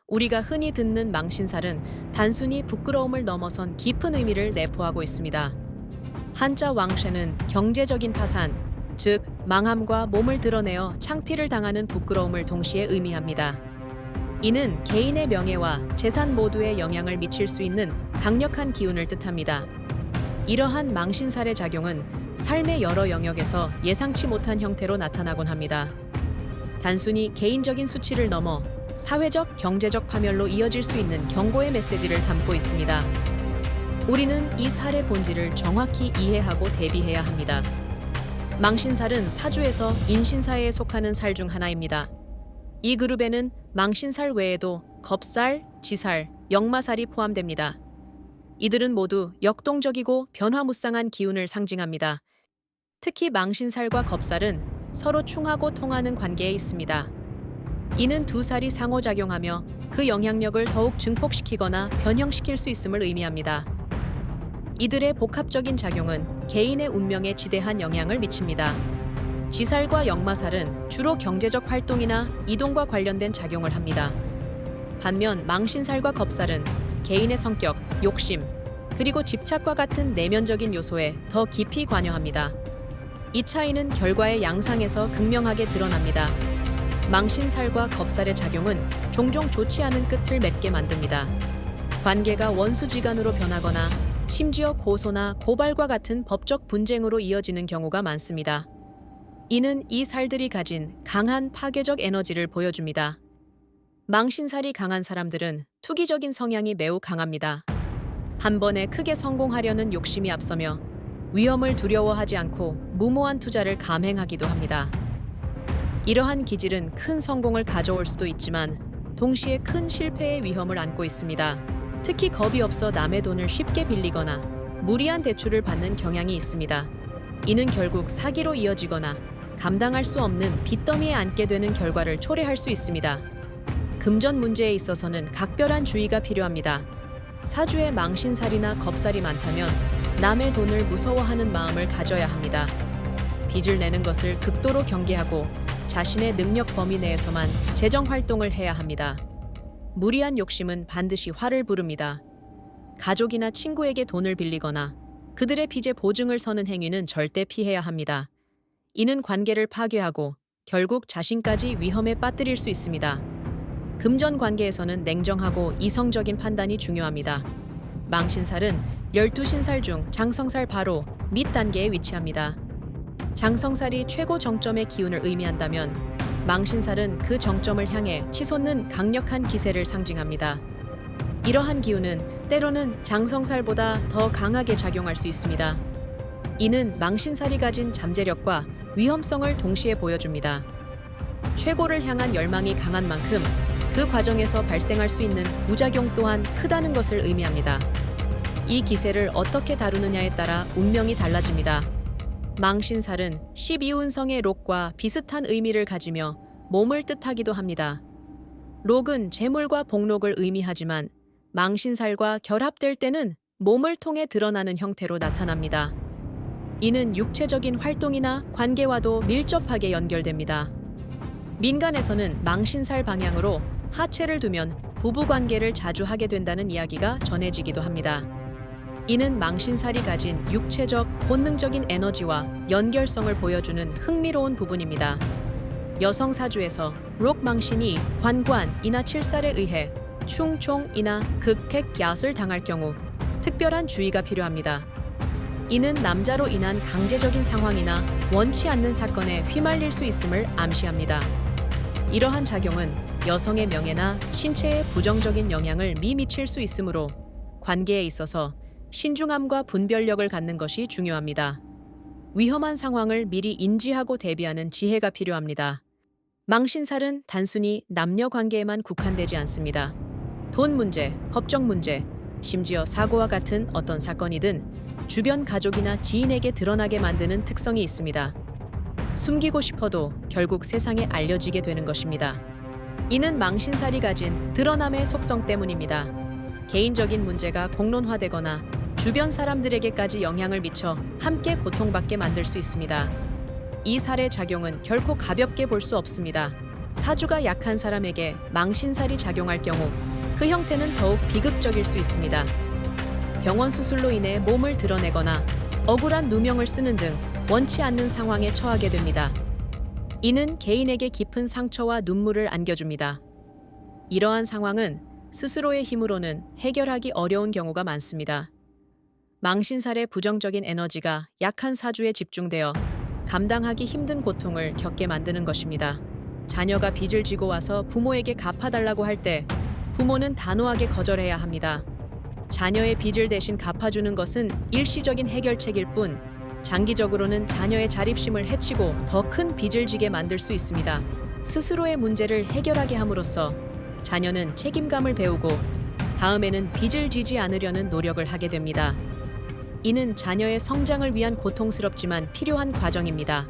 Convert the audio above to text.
우리가 흔히 듣는 망신살은 단순히 부끄러움을 넘어선 깊은 의미를 내포하고 있습니다. 한자 왕쉐는 경제적인 파산, 즉 망함과 몸을 드러내어 창피를 당하는 부끄러움을 동시에 의미합니다. 이는 개인의 명예와 재산 모두에 영향을 미칠 수 있는 강력한 기운을 뜻합니다. 이러한 망신살의 작용은 삶의 여러 영역에서 예상치 못한 형태로 나타나곤 합니다. 단순히 개인적인 수치를 넘어 사회적, 경제적 파멸로 이어질 수 있는 경고의 메시지를 담고 있습니다. 우리는 이 살의 본질을 정확히 이해하고 대비해야 합니다. 망신살은 사주에서 인신사에 속하는 살 중 하나입니다. 이 그룹에는 망신살 외에도 겁살, 지살, 역마살이 포함됩니다. 이들은 모두 역동적이고 변화무쌍한 기운을 상징합니다. 특히 망신살과 겁살은 서로 충하고 통하는 관계에 있습니다. 이는 두 살이 상호작용하며 그 영향력을 더욱 증폭시키거나 변형시킬 수 있음을 의미합니다. 이들의 복합적인 작용은 개인의 운명에 지대한 영향을 미칩니다. 지살과 역마살은 주로 경제적 활동이나 이동과 관련된 작용을 합니다. 반면 망신살과 겁살은 개인의 성격, 욕심, 그리고 집착과 같은 내면적인 요소에 더 깊이 관여합니다. 이 차이는 결과의 양상에서 극명하게 드러납니다. 망신살과 겁살의 작용은 종종 좋지 않은 끝을 맺게 만듭니다. 관계가 원수지간으로 변하거나 심지어 고소나 고발과 같은 법적 분쟁으로 이어지는 경우가 많습니다. 이는 이 살들이 가진 강한 파괴적 에너지를 보여줍니다. 망신살이 강한 사람들은 투기적인 성향이 매우 강합니다. 한 번에 크게 성공하려는 욕심이 앞서며 위험을 두려워하지 않고 무모한 투자를 감행하기도 합니다. 이러한 기질은 큰 성공을 가져올 수도 있지만 동시에 큰 실패의 위험을 안고 있습니다. 특히 겁이 없어 남의 돈을 쉽게 빌리거나 무리한 대출을 받는 경향이 있습니다. 이는 결국 사기로 이어지거나 감당할 수 없는 빚더미에 앉게 되는 결과를 초래할 수 있습니다. 금전 문제에 있어서는 각별한 주의가 필요합니다. 사주에 망신살이나 겁살이 많다면 남의 돈을 무서워하는 마음을 가져야 합니다. 빚을 내는 것을 극도로 경계하고 자신의 능력 범위 내에서만 재정 활동을 해야 합니다. 무리한 욕심은 반드시 화를 부릅니다. 가족이나 친구에게 돈을 빌리거나 그들의 빚에 보증을 서는 행위는 절대 피해야 합니다. 이는 관계를 파괴하고 결국 자신까지 위험에 빠뜨릴 수 있습니다. 금전 관계에서는 냉정하고 이성적인 판단이 중요합니다. 망신살은 12신살 중 장성살 바로 밑 단계에 위치합니다. 장성살이 최고 정점의 기운을 의미한다면 망신살은 그 정점을 향해 치솟는 강력한 기세를 상징합니다. 이러한 기운은 때로는 장성살보다 더 강하게 작용할 수 있습니다. 이는 망신살이 가진 잠재력과 위험성을 동시에 보여줍니다. 최고를 향한 열망이 강한 만큼 그 과정에서 발생할 수 있는 부작용 또한 크다는 것을 의미합니다. 이 기세를 어떻게 다루느냐에 따라 운명이 달라집니다. 망신살은 12운성의 록과 비슷한 의미를 가지며 몸을 뜻하기도 합니다. 록은 재물과 복록을 의미하지만 망신살과 결합될 때는 몸을 통해 드러나는 형태로 나타납니다. 이는 육체적인 활동이나 관계와도 밀접하게 연결됩니다. 민간에서는 망신살 방향으로 하체를 두면 부부관계를 자주 하게 된다는 이야기가 전해지기도 합니다. 이는 망신살이 가진 육체적, 본능적인 에너지와 연결성을 보여주는 흥미로운 부분입니다. 여성 사주에서 록 망신이 관관이나 칠살에 의해 충총이나 극핵,얏을 당할 경우 특별한 주의가 필요합니다. 이는 남자로 인한 강제적인 상황이나 원치 않는 사건에 휘말릴 수 있음을 암시합니다. 이러한 작용은 여성의 명예나 신체에 부정적인 영향을 미칠 수 있으므로 관계에 있어서 신중함과 분별력을 갖는 것이 중요합니다. 위험한 상황을 미리 인지하고 대비하는 지혜가 필요합니다. 망신살은 단순히 남녀 관계에만 국한되지 않습니다. 돈 문제, 법적 문제, 심지어 사고와 같은 어떤 사건이든 주변 가족이나 지인에게 드러나게 만드는 특성이 있습니다. 숨기고 싶어도 결국 세상에 알려지게 되는 것입니다. 이는 망신살이 가진 드러남의 속성 때문입니다. 개인적인 문제가 공론화되거나 주변 사람들에게까지 영향을 미쳐 함께 고통받게 만들 수 있습니다. 이 살의 작용은 결코 가볍게 볼 수 없습니다. 사주가 약한 사람에게 망신살이 작용할 경우 그 형태는 더욱 비극적일 수 있습니다. 병원 수술로 인해 몸을 드러내거나 억울한 누명을 쓰는 등 원치 않는 상황에 처하게 됩니다. 이는 개인에게 깊은 상처와 눈물을 안겨줍니다. 이러한 상황은 스스로의 힘으로는 해결하기 어려운 경우가 많습니다. 망신살의 부정적인 에너지가 약한 사주에 집중되어 감당하기 힘든 고통을 겪게 만드는 것입니다. 자녀가 빚을 지고 와서 부모에게 갚아달라고 할 때 부모는 단호하게 거절해야 합니다. 자녀의 빚을 대신 갚아주는 것은 일시적인 해결책일 뿐 장기적으로는 자녀의 자립심을 해치고 더 큰 빚을 지게 만들 수 있습니다. 스스로의 문제를 해결하게 함으로써 자녀는 책임감을 배우고 다음에는 빚을 지지 않으려는 노력을 하게 됩니다. 이는 자녀의 성장을 위한 고통스럽지만 필요한 과정입니다.